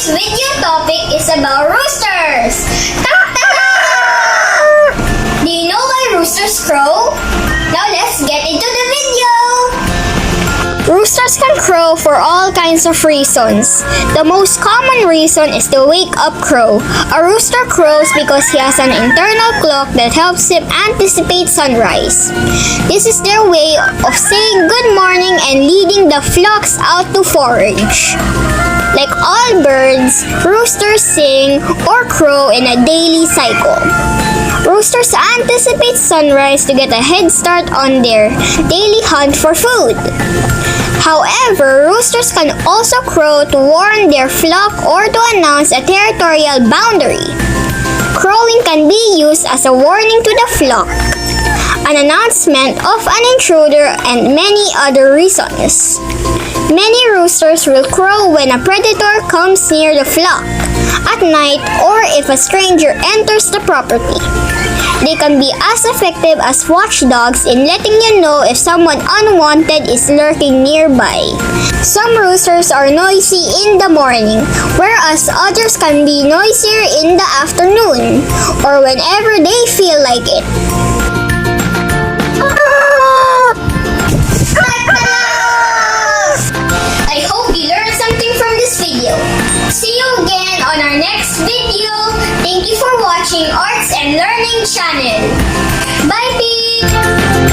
Today's video topic is about roosters. Do you know why roosters crow? Now let's get into the video. Roosters can crow for all kinds of reasons. The most common reason is the wake-up crow. A rooster crows because he has an internal clock that helps him anticipate sunrise. This is their way of saying good morning and leading the flocks out to forage. Like all birds, roosters sing or crow in a daily cycle. Roosters anticipate sunrise to get a head start on their daily hunt for food. However, roosters can also crow to warn their flock or to announce a territorial boundary. Crowing can be used as a warning to the flock, an announcement of an intruder, and many other reasons. Many roosters will crow when a predator comes near the flock, at night, or if a stranger enters the property. They can be as effective as watchdogs in letting you know if someone unwanted is lurking nearby. Some roosters are noisy in the morning, whereas others can be noisier in the afternoon, or whenever they feel like it. I hope you learned something from this video. See you again on our next video. Thank you for watching Arts and Learning channel. Bye, peeps!